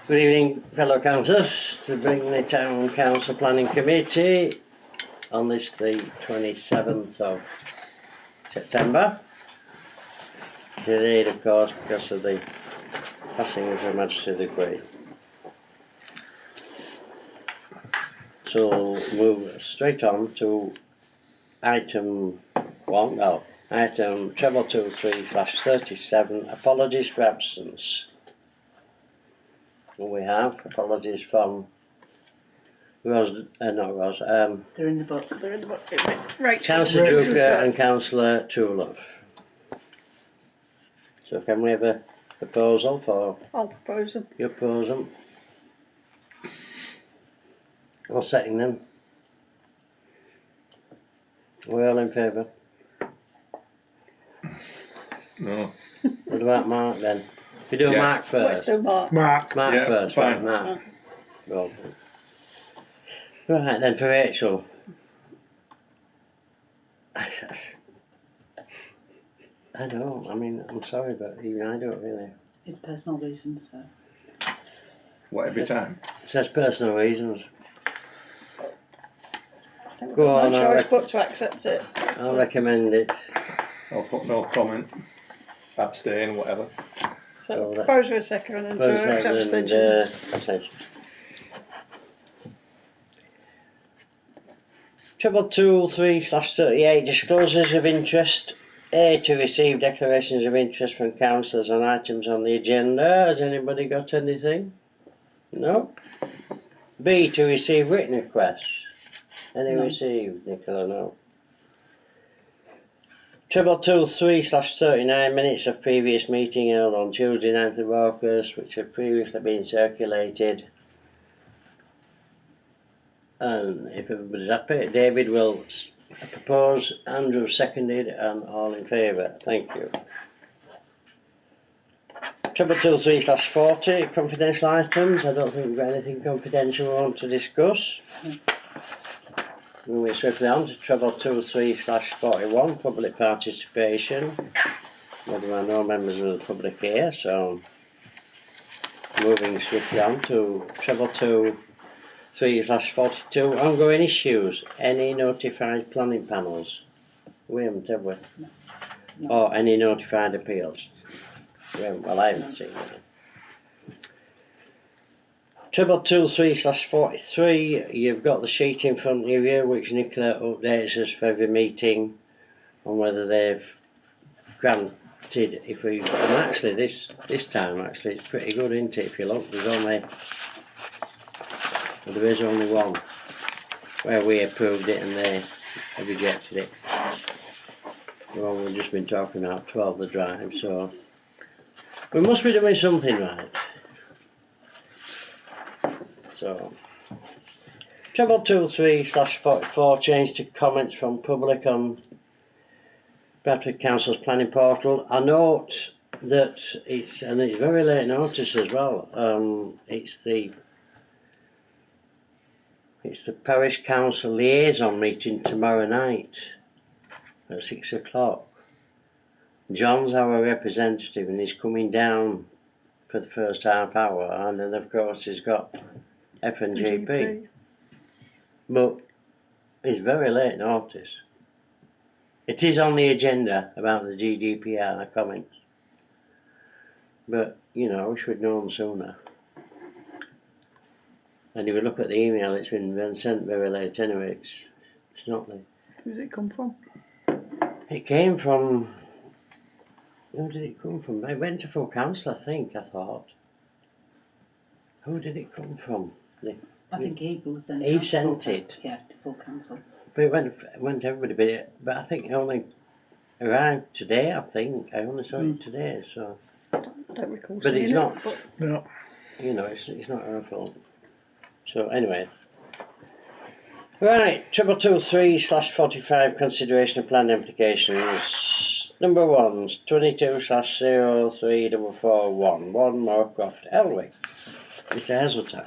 Good evening, fellow councillors, to Bingley Town Council Planning Committee on this the 27th of September. Delayed, of course, because of the passing of Her Majesty the Queen. So we'll move straight on to item 1, no, item 223/37, apologies for absence. We have apologies from Rose, not Rose, They're in the book. They're in the book. Right. Councillor Drucker and Councillor Truelove. So can we have a proposal for I'll propose them. your proposal? Or setting them? We're all in favour? No. What about Mark then? We do Yes. Mark Let's first. do Mark. Mark Yeah, first, fine. right, Mark. Well, right then, for Rachel. I don't, I mean, I'm sorry, but even I don't really. It's personal reasons, so. What, every time? It says personal reasons. I think Go we've got on, no I'll choice but to accept it. I'll recommend it. I'll put no comment, abstain, whatever. So So that- propose with a second and to accept abstentions. Abstentions. 223/38 disclosures of interest. A, to receive declarations of interest from councillors on items on the agenda. Has anybody got anything? No. B, to receive written requests. Any No. received, Nicola? No. 223/39 minutes of previous meeting held on Tuesday 9th of August, which have previously been circulated. And if everybody's happy, David will propose, Andrew seconded, and all in favour. Thank you. 223/40 confidential items. I don't think we've got anything confidential we want to discuss. Moving swiftly on to 223/41 public participation. Well, there are no members of the public here, so moving swiftly on to 223/42 ongoing issues. Any notified planning panels? We haven't, have we? No. Or any notified appeals? We haven't, well, I haven't seen any. 223/43, you've got the sheet in front of you which Nicola updates us for every meeting on whether they've granted, if we, and actually this time actually it's pretty good, isn't it? If you look, there is only one where we approved it and they rejected it. The one we've just been talking about, 12 the drive, so we must be doing something right. So 223/44 change to comments from public on Bradford Council's planning portal. I note that it's very late notice as well. It's the parish council liaison meeting tomorrow night at 6 o'clock. John's our representative and he's coming down for the first half hour, and then of course he's got F&GP. But it's very late notice. It is on the agenda about the GDPR comments, but you know, we should have known sooner. And if you look at the email, it's been sent very late anyway. It's not the. Who's it come from? It came from. Who did it come from? It went to full council, I think. I thought. Who did it come from? I think Eve will send Eve out to sent full it. Yeah, to full council. But it went to everybody. But I think it only arrived today. I think I only saw it today. So. I don't recall But seeing it's it, not. but No. You know, it's not our fault. So anyway. Right, 223/45 consideration of plan applications. Number 1's 22/03441 Moorcroft, Elwick. Mr. Heseltine.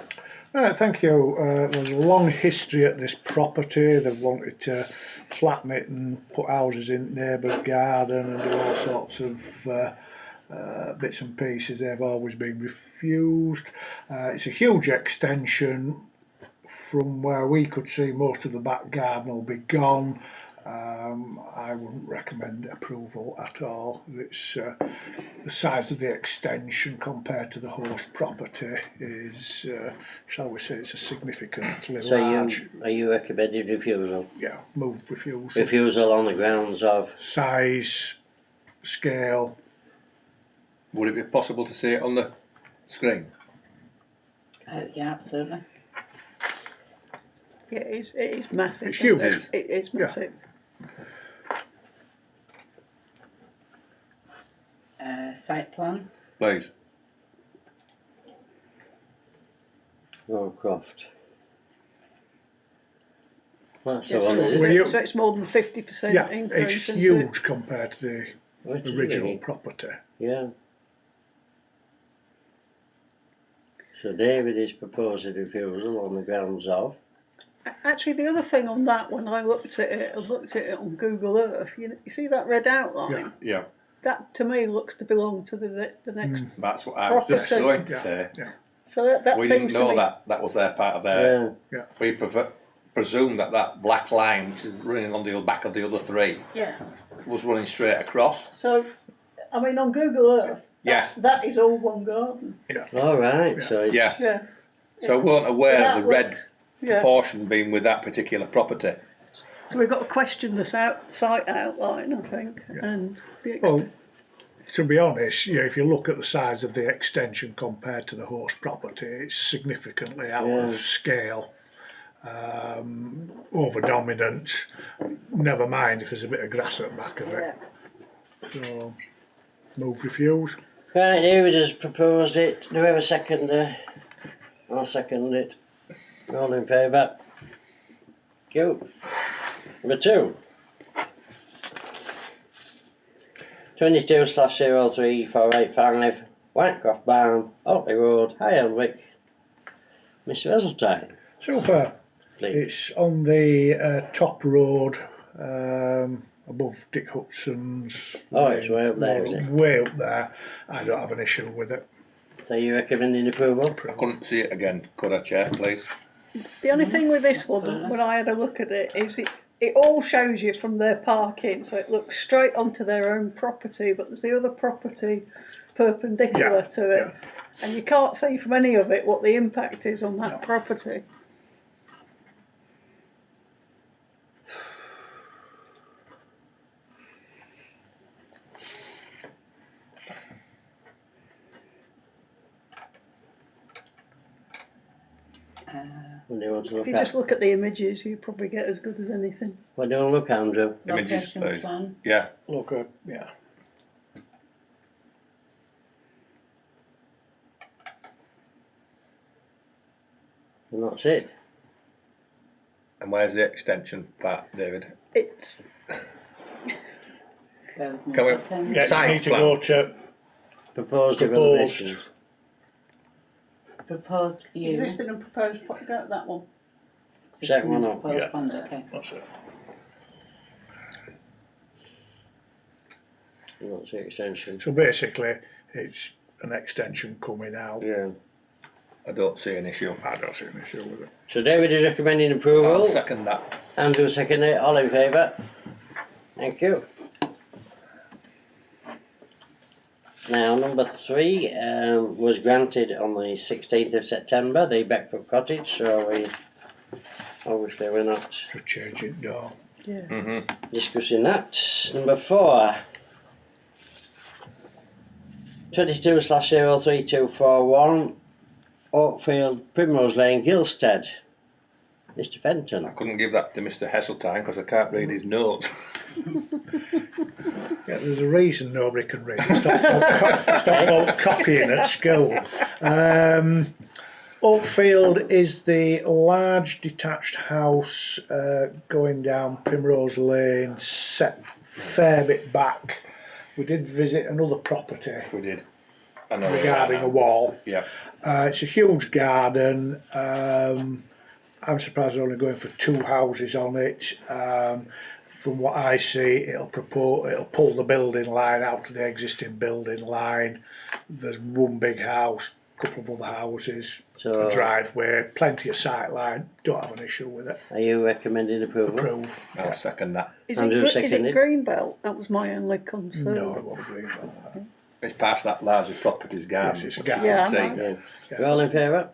Thank you. There's a long history at this property. They've wanted to flatten it and put houses in neighbours' garden and do all sorts of bits and pieces, they've always been refused. It's a huge extension. From where we could see, most of the back garden will be gone. I wouldn't recommend approval at all. It's the size of the extension compared to the host property is, shall we say, it's a significantly So large. are you recommending refusal? Yeah, move refusal. Refusal on the grounds of? Size, scale. Would it be possible to see it on the screen? Yeah, absolutely. Yeah, it is massive. It's huge. It is massive. Site plan. Please. Roycroft. That's Yeah, the one, so, is Well, it? you- so it's more than 50% Yeah, increase. it's isn't it? huge compared to the What do you original mean? property. Yeah. So David is proposing refusal on the grounds of? Actually, the other thing on that, when I looked at it on Google Earth. You see that red outline? Yeah, That to me looks to belong to the next. that's what I was just Property. going to Yeah, say. yeah. So that We seems didn't to know me. that was their part of their. Yeah. We presumed that black line, which is running on the back of the other three, Yeah. was running straight across. So, I mean, on Google Earth, Yes. that is all one garden. All right, Yeah. so it's, Yeah. Yeah. So we weren't aware So of the that red looks- Yeah. portion being with that particular property. So we've got to question the site outline, I think, and the Well, to be honest, yeah, if you look at the size of the extension compared to the host property, it's significantly out Yeah. of scale. Over dominant. Never mind if there's a bit of grass at the back of it. So, move refuse. right, David has proposed it. Do we have a seconder? I'll second it. All in favour? Cool. Number 2. 22/0348 Whitecroft Barn, Otley Road, High Elwick. Mr. Heseltine, Super. please. It's on the top road above Dick Hudson's. Oh, it's way up there, is it? Way up there. I don't have an issue with it. So you recommending approval? I couldn't see it again. Could I, Chair, please? The only thing with this one, Absolutely. when I had a look at it, is it all shows you from their parking, so it looks straight onto their own property, but there's the other property perpendicular Yeah, to it, and you can't see from any of it what the impact is on that property. What do you want to look If you at? just look at the images, you probably get as good as anything. What do you want to look at, Andrew? Images, Location please. plan. Yeah. Look at, yeah. And that's it. And where's the extension part, David? It's Can we- Yeah, Site you need to plan. go to Proposed Proposed. renovations. Proposed view. existing and proposed. Go that one. Check one up. Proposed Yeah. plan, okay. that's it. And that's the extension. So basically, it's an extension coming out. Yeah. I don't see an issue. I don't see an issue with it. So David is recommending approval. I'll second that. Andrew second it. All in favour? Thank you. Now, number 3 was granted on the 16th of September, the Beckford Cottage, so we're not Just change it down. Yeah. discussing that. Number 4. 22/03241 Oakfield, Primrose Lane, Gilstead. Mr. Fenton. I couldn't give that to Mr. Heseltine because I can't read his notes. Yeah, there's a reason nobody can read. Stop folk copying at school. Oakfield is the large detached house going down Primrose Lane, set fair bit back. We did visit another property We did. I know. regarding a wall. Yeah. It's a huge garden. I'm surprised they're only going for 2 houses on it. from what I see, it'll pull the building line out to the existing building line. There's one big house, a couple of other houses, So- a driveway, plenty of sight line. Don't have an issue with it. Are you recommending approval? Approve. I'll second that. Is Andrew it, is it seconded. Greenbelt? That was my only concern. No, it won't agree with that. It's past that larger properties garden. Yes, it's a which you garden. Yeah, can I see. know. Yeah. You all in favour?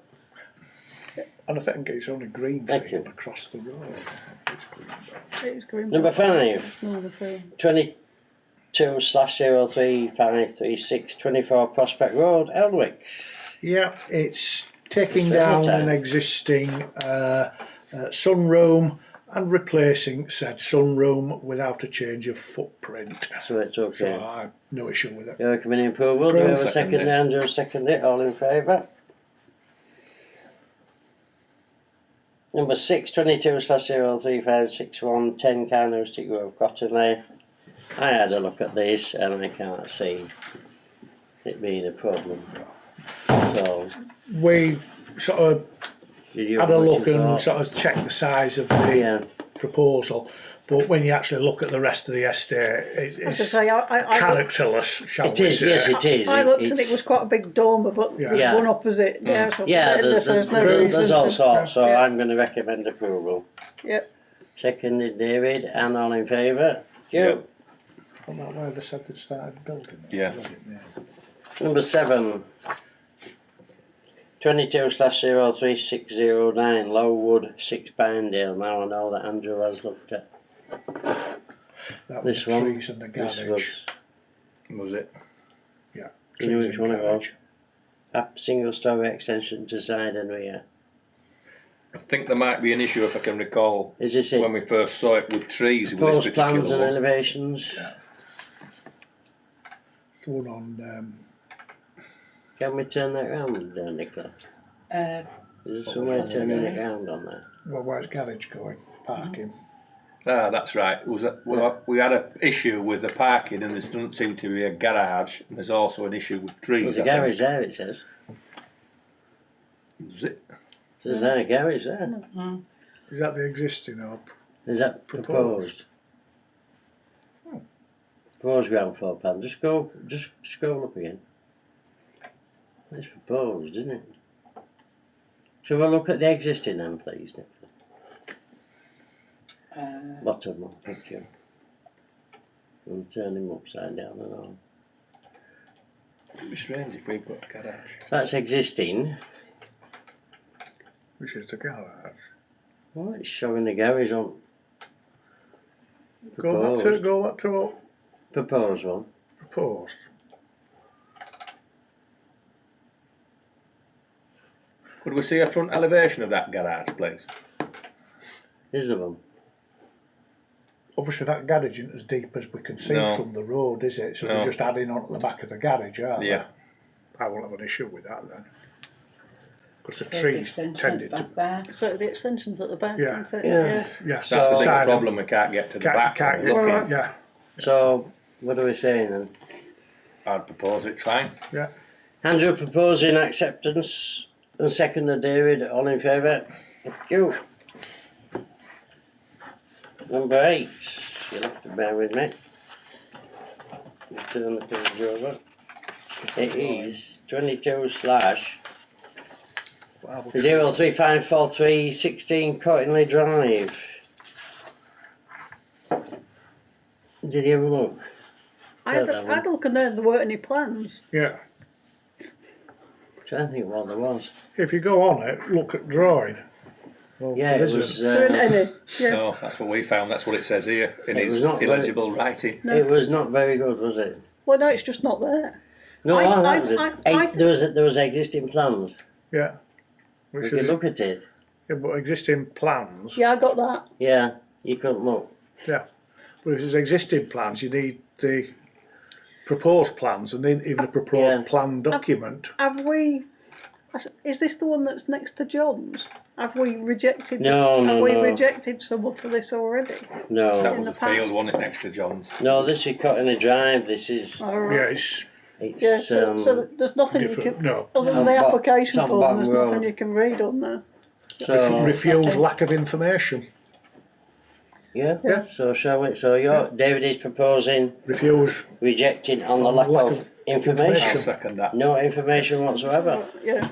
And I think it's only Thank you. Greenfield across the road. It's Greenbelt. It is Greenbelt. Number 5, It's Northern Field. 22/03536 24 Prospect Road, Eldwick. Yeah, it's taking It's down time. an existing sunroom and replacing said sunroom without a change of footprint. So it's So okay. I have no issue with it. You're recommending approval? Do we have a Second second? this. Andrew second it. All in favour? Number 6, 22/03561 10 Carnoustic Grove, Cottonley. I had a look at this and I can't see it being a problem. So, We sort of did you had have a much look and thought? sort of checked the size of the Yeah, proposal, but when you actually look at the rest of the estate, As I it's say, I characterless, shall it we is, say. yes it is. I looked and It's- it was quite a big dormer, but there's Yeah. one opposite the house opposite, Yeah, and there's, there's no there's reason all to. sorts, so Yeah. I'm going to recommend approval. Yep. Seconded David, and all in favour? Yeah. Joe. Wasn't that where they said they'd started building it? Yeah. Number 7, 22/03609 Lowood 6 Pinedale. Now I know that Andrew has looked at That was this the one. trees and the This garage. Was it? Yeah. You know trees which and one it garage. was? A single story extension to side and rear. I think there might be an issue, if I can recall, Is this it? when we first saw it with trees with this Proposed particular plans and one. elevations. It's the one on Can we turn that round, Nicola? Is there some way of turning it round on there? well, where's garage going? Parking. Ah, that's right. It was well, we had an issue with the parking, and there doesn't seem to be a garage. And there's also an issue with trees. There's a I think. garage there, it says. Was it? There's a garage there. Is that the existing or Is that proposed? Proposed ground floor plan. Just scroll up again. It's proposed, isn't it? Shall we look at the existing then, please, Nicola? Bottom one, thank you. And turn him upside down and all. It'd be strange if we put a garage. That's existing. which is the garage? Well, it's showing the garage on. Go back to what Proposed one. proposed. Could we see a front elevation of that garage, please? Is there one? Obviously, that garage isn't as deep as we can see No. from the road, is it? So No. they're just adding on to the back of the garage, aren't they? Yeah. I won't have an issue with that then. Because the There's the trees extension tended to. back there. So the extension's at the back. Yeah. isn't it? Yeah. Yes, That's the big side of- problem. We can't get to the back. Can't when get, we're looking. yeah, So, what are we saying then? I'd propose it's fine. yeah. Andrew proposing acceptance and second David, all in favour? Thank you. Number 8, you'll have to bear with me. Turn the page over. It is 22/0354316 Cottingley Drive. Did you have a look? I'd look and there weren't any plans. Yeah. Trying to think what there was. If you go on it, look at drawing. Well, Yeah, it there isn't. was. There isn't any. Yeah. No, that's what we found. That's what it says here in It his was not very- illegible writing. No. It was not very good, was it? Well, no, it's just not there. No, I- that was it. I- There was existing plans. Yeah. We Which could is, look at it. yeah, but existing plans. Yeah, I got that. Yeah, you couldn't look. Yeah. But if there's existing plans, you need the proposed plans and then even a proposed Yeah. plan document. Have we? Is this the one that's next to John's? Have we rejected? No, Have no, we no. rejected someone for this already? That No, In was the a field, past. wasn't it, next to John's? no. This is Cottingley Drive. This is. All right. Yeah, it's It's Yeah, so there's nothing you different. can, No. other than On the Bo- application it's on form, Bottom there's Road. nothing you can read on there. so. Refuse lack of information. Yeah? Yeah. So shall we, so David is proposing Refuse. rejecting on the lack of information. I'll second that. No information whatsoever. Yeah.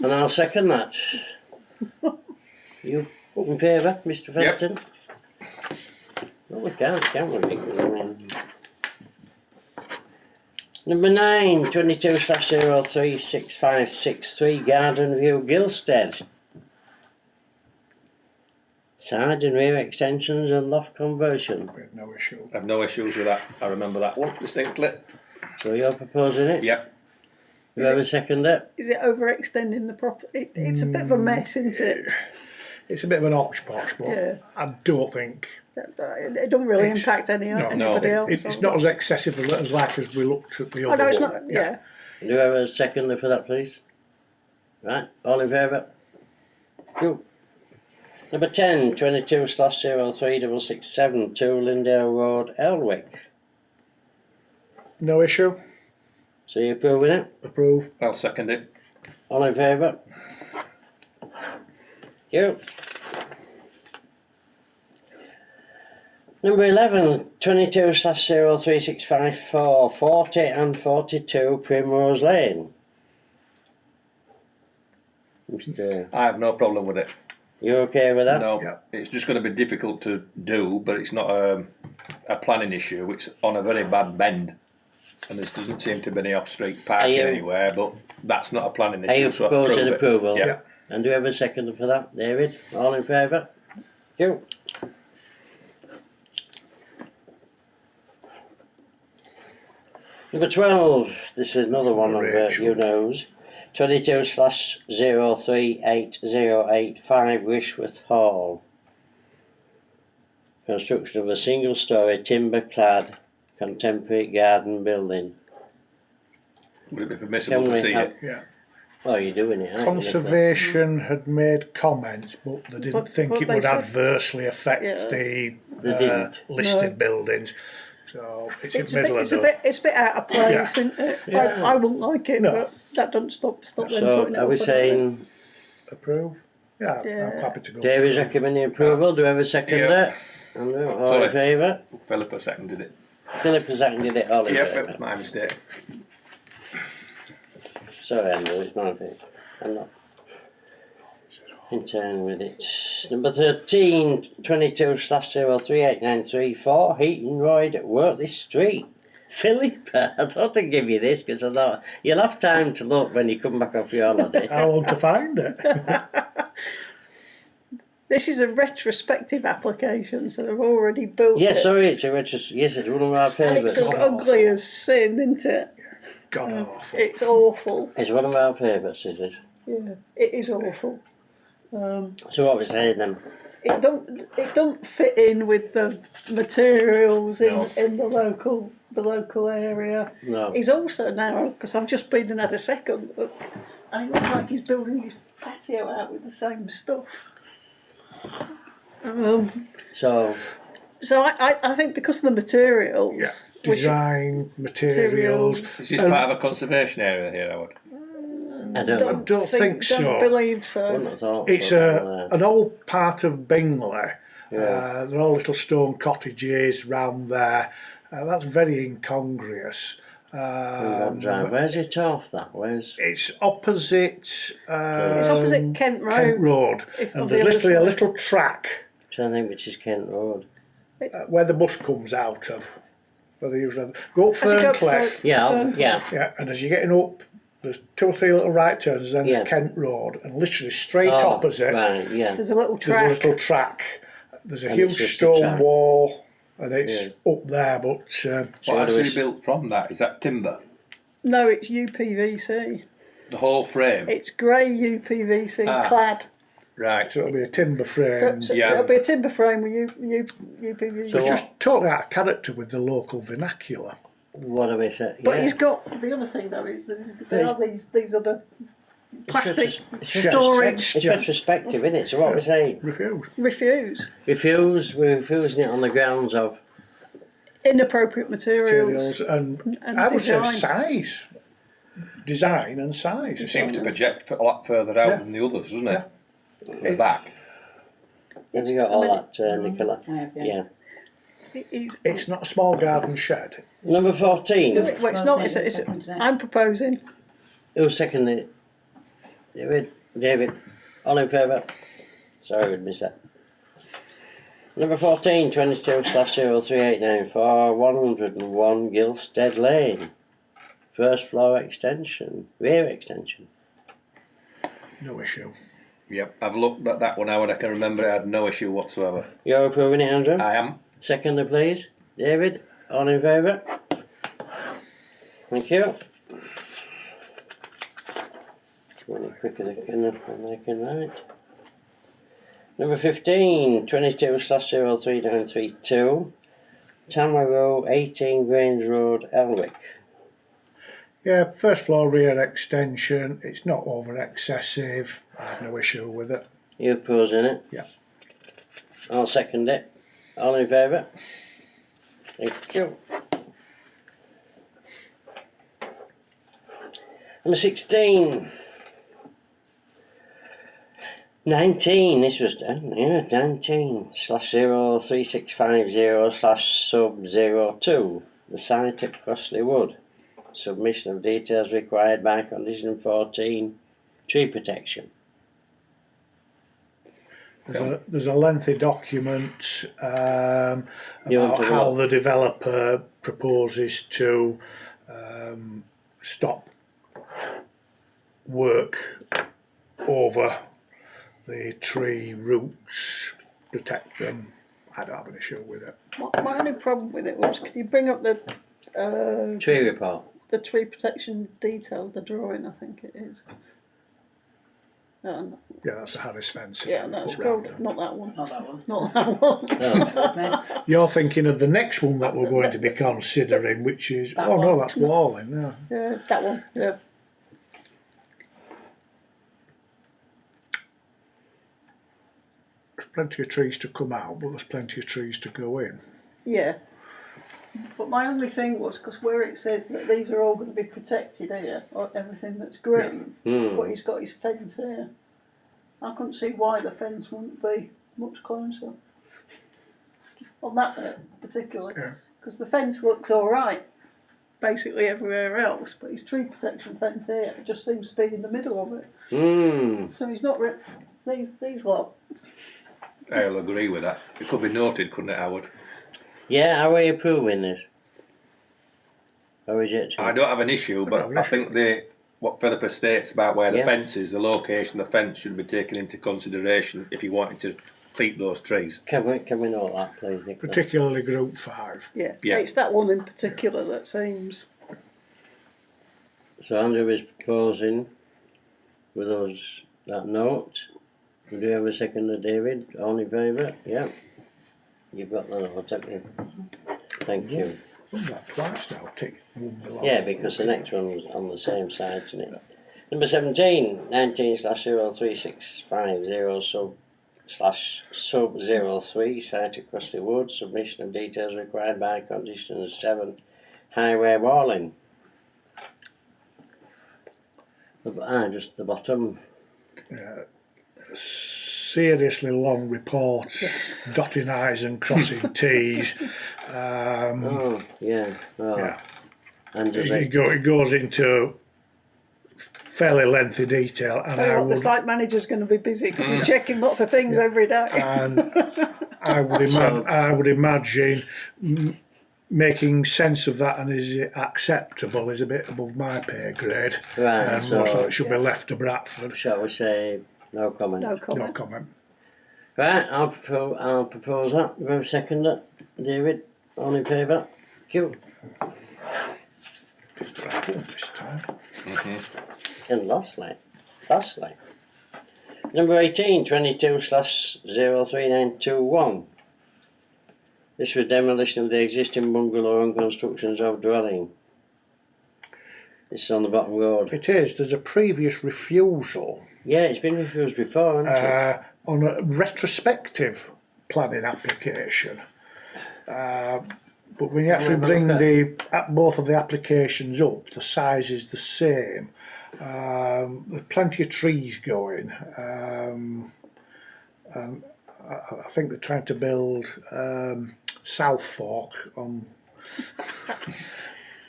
And I'll second that. You in favour, Mr. Felton? Well, we can't, can we? Because, I mean... Number 9, 22/036563 Garden View, Gilstead. Side and rear extensions and loft conversion. We had no issue. I've no issues with that. I remember that one distinctly. So you're proposing it? Yep. Whoever second it? Is it overextending the property? It's a bit of a mess, isn't it? It's a bit of an hodgepodge, but Yeah. I don't think It don't really It's- impact anybody else. it's not as excessive as like as we looked at the I other know it's one. not. Yeah. Whoever second it for that, please. Right, all in favour? Cool. Number 10, 22/036672 Lindale Road, Elwick. No issue. So you're approving it? Approve. I'll second it. All in favour? You. Number 11, 22/036544 40 and 42 Primrose Lane. Mr. I have no problem with it. You okay with that? No, Yeah. it's just going to be difficult to do, but it's not a planning issue. It's on a very bad bend, and there doesn't seem to be any off-street parking you- anywhere. But that's not a planning issue. Are you so proposing approve it. approval? Yeah. Yeah. And do you have a second for that, David? All in favour? You. Number 12, this is another one of Rachel. you knows. 22/038085 Wishworth Hall. Construction of a single storey timber clad contemporary garden building. Would it be permissible Can to we see have- it? Yeah. Oh, you're doing it, aren't you? Conservation had made comments, but they didn't But- think but it they would said- adversely affect Yeah. the They didn't. listed No. buildings. So it's in It's the a bit. middle It's of a the. bit. It's a bit out of place, Yeah. isn't it? Yeah. I wouldn't like it, No. but that doesn't stop them So putting it are we up, saying Approve? Yeah, Yeah. I'm happy to go. David's approve. recommending approval? Do we have a second Yeah. it? And all Sorry. in favour? Philippa seconded it. Philip has seconded it, all in Yep, favour? it was my mistake. Sorry, Andrew, it's my fault. I'm not in turn with it. Number 13, 22/038934 Heaton Royd, Wortley Street. Philippa, I thought I'd give you this because I thought you'll have time to look when you come back off your holiday. How long to find it? This is a retrospective application, so they've already built Yes, it. sorry, it's a yes, it's one of our And it's favourites. as ugly as sin, isn't it? God awful. It's awful. It's one of our favourites, is it? Yeah, it is awful. So what we're saying then? It don't fit in with the materials No. in the local area. No. He's also now, because I've just been and had a second look, and it looks like he's building his patio out with the same stuff. So, So I think because of the materials, Yeah. which- Design, materials. Is this part of a conservation area here, Howard? I don't know. Don't think so. Don't believe Wouldn't so. have thought It's so, an old part of Bingley. Yeah. There are all little stone cottages round there. That's very incongruous. Where's it off that? Where's It's opposite. It's opposite Kent Road. Kent Road, If and on there's the other literally a side. little track trying to think which is Kent Road. where the bus comes out of. Where they usually go up As you go Ferncliff. Yeah, Fern- yeah. Yeah, and as you're getting up, there's 2 or 3 little right turns, then Yeah. there's Kent Road, and literally straight Oh, opposite, right, yeah. There's a little there's a track. little track. There's a And it's huge just a stone track. wall, and it's up there, but So What do we actually built from that? Is that timber? No, it's UPVC. The whole frame? It's grey UPVC Ah. clad. Right. so it'll be a timber frame. So Yeah. it'll be a timber frame with UPVC. So It's what- just totally out of character with the local vernacular. What do we say? But Yeah. he's got the other thing though is that there are these other plastic It's just- storage. It's retrospective, isn't it? So what we're saying? Refuse. Refuse We're refusing it on the grounds of inappropriate Materials and And I would design. say size. Design and size. It seems to project a lot further out Yeah. than the others, doesn't it? Yeah. At the back. Have you got all that, Nicola? I have, Yeah. It's not a small garden shed. Number 14. Well, it's not. It's, I'm proposing. Who seconded it? David. David. All in favour? Sorry, we'd missed that. Number 14, 22/03894, 101 Gilstead Lane. First floor extension, rear extension. No issue. Yep, I've looked at that one now and I can remember it had no issue whatsoever. You're approving it, Andrew? I am. Seconder, please. David, all in favour? Thank you. It's running quicker than they can write. Number 15, 22/03932, Tamaro, 18 Grange Road, Elwick. Yeah, first floor rear extension. It's not over excessive. I have no issue with it. You opposing it? Yeah. I'll second it. All in favour? Thank you. Number 16. 19, this was done, yeah, 19/03650/sub02, the site at Crossley Wood. Submission of details required by condition 14, tree protection. There's a lengthy document You want about to how look? the developer proposes to stop work over the tree roots, protect them. I don't have an issue with it. My only problem with it was, could you bring up the Tree report. the tree protection detail, the drawing? I think it is. Yeah, that's a Harris fence. Yeah, that's Put round called, them. not that one. Not that one. Not that one. No. You're thinking of the next one that we're going to be considering, which is That no, one. that's walling. No. Yeah, that one. Yeah. There's plenty of trees to come out, but there's plenty of trees to go in. Yeah. But my only thing was, because where it says that these are all going to be protected here, or everything that's green, but he's got his fence here. I couldn't see why the fence wouldn't be much closer. On that bit, particularly. Yeah. Because the fence looks alright, basically everywhere else, but his tree protection fence here just seems to be in the middle of it. So he's not, these lot. I'll agree with that. It could be noted, couldn't it, Howard? Yeah, are we approving this? Or is it? I don't have an issue, but I think what Philippa states about where the Yeah. fence is, the location of the fence should be taken into consideration if you wanted to keep those trees. Can we note that, please, Nick? Particularly Group 5. Yeah. Yeah. It's that one in particular that seems. So Andrew is proposing with us that note. Do you have a second, David? All in favour? Yeah. You've got the note, haven't you? Thank you. Done that twice now, tick one below. Yeah, because the next one was on the same side, isn't it? Number 17, 19/03650 sub 03, site across the wood, submission of details required by conditions 7, highway walling. Just the bottom. Yeah. Seriously long report, dotting I's and crossing T's. Oh, yeah. Oh. Yeah. And does It it? goes into fairly lengthy detail, and Tell you what, the site manager's going to be busy because he's checking lots of things every day. and I would imagine making sense of that and is it acceptable is a bit above my pay grade. Right, And so most of it should be left to Bradford. shall we say no comment? No No comment. comment. Right, I'll propose that. You have a second, David? All in favour? Thank you. This time. And lastly, number 18, 22/03921. This was demolition of the existing bungalow and constructions of dwelling. It's on the bottom road. It is. There's a previous refusal Yeah, it's been refused before, hasn't it? on a retrospective planning application. But when you actually bring both of the applications up, the size is the same. There's plenty of trees going. I think they're trying to build South Fork on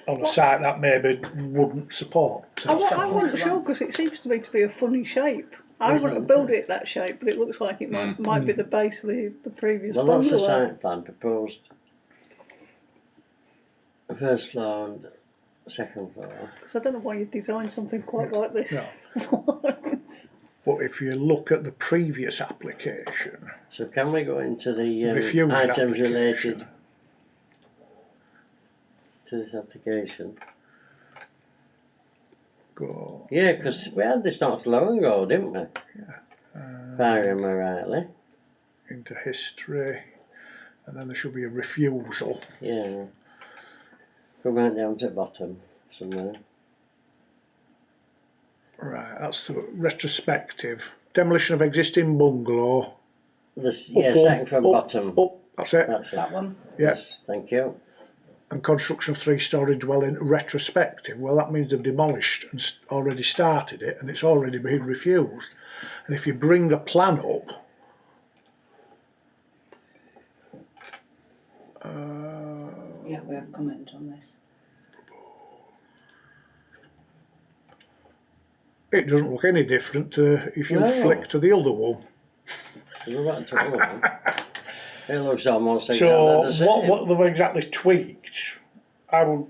a site that maybe wouldn't support. I wasn't sure because it seems to me to be a funny shape. I wouldn't have built it that shape, but it looks like it might be the base of the previous Well, bungalow. that's the site plan proposed. The first floor and second floor. Because I don't know why you designed something quite like this. No. But if you look at the previous application, So can we go into the refused items application. related to this application? Go Yeah, because we had this not so long ago, didn't we? If I remember rightly. into history, and then there should be a refusal. Yeah. Go right down to the bottom somewhere. Right, that's the retrospective. Demolition of existing bungalow. This, Up yeah, one, second from up, bottom. Up, that's it. That's it. That one. Yes. Thank you. And construction of three-storey dwelling retrospective. Well, that means they've demolished and already started it, and it's already been refused. And if you bring the plan up, Yeah, we have comment on this. it doesn't look any different to if you No. flick to the other one. We're right to the other one. It looks almost So exactly the same. what they've exactly tweaked, I would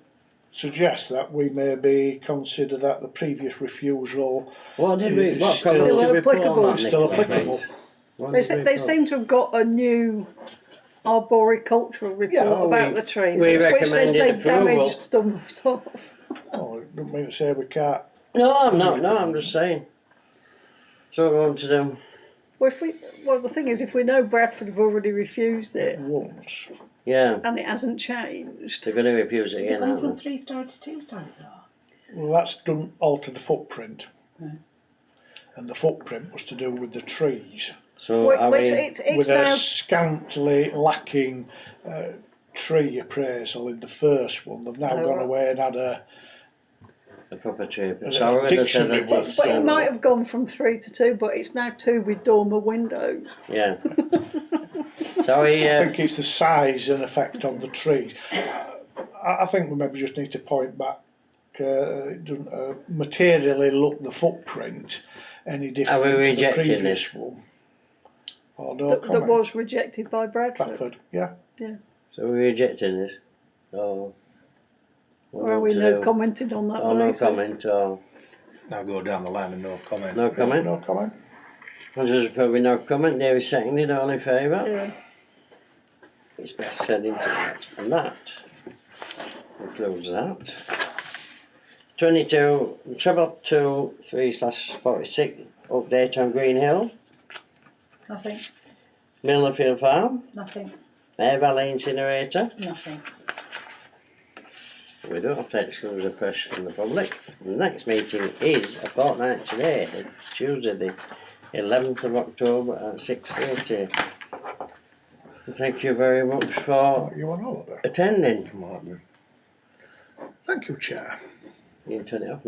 suggest that we maybe consider that the previous refusal What did we? is What still comments did we put applicable. on that, Still Nicola, applicable. please? What They, did we they put? seem to have got a new arboricultural report Yeah, about we- the trees, we which says recommended they've approval. damaged some stuff. Oh, it doesn't mean to say we can't. No, I'm not. No, I'm just saying. So what we want to do? Well, the thing is, if we know Bradford have already refused it Once. Yeah, and it hasn't changed, they're going to refuse it Is it again, gone aren't from they? 3-star to 2-star floor? Well, that's done alter the footprint. Right. And the footprint was to do with the trees. So which, are which we? it's with a now. scantily lacking tree appraisal in the first one. They've now Oh, gone right. away and had a The proper tree. There's So a we're going to say dictionary that word it's, But it might have gone from 3 to 2, but it's now 2 with dormer windows. yeah. So we, I think it's the size and effect of the trees. I think we maybe just need to point back. It doesn't materially look the footprint any different to the rejecting previous this? one. Or no That comment. was rejected by Bradford. Bradford, yeah. so we're rejecting this. Or Or are we no commenting on that Or no basis? comment. Or Now go down the line and no comment. no comment. No comment. There's probably no comment. There is seconded. All in favour. Yeah. It's best said into that. And that includes that. 22, treble 2/3/46 update on Green Hill, Nothing. Millerfield Farm, Nothing. Air Valley Incinerator. Nothing. We don't have to exclude the press from the public. The next meeting is a fortnight today, Tuesday the 11th of October at 6:30. Thank you very much for You on holiday? attending. Might be. Thank you, Chair. You can turn it off now.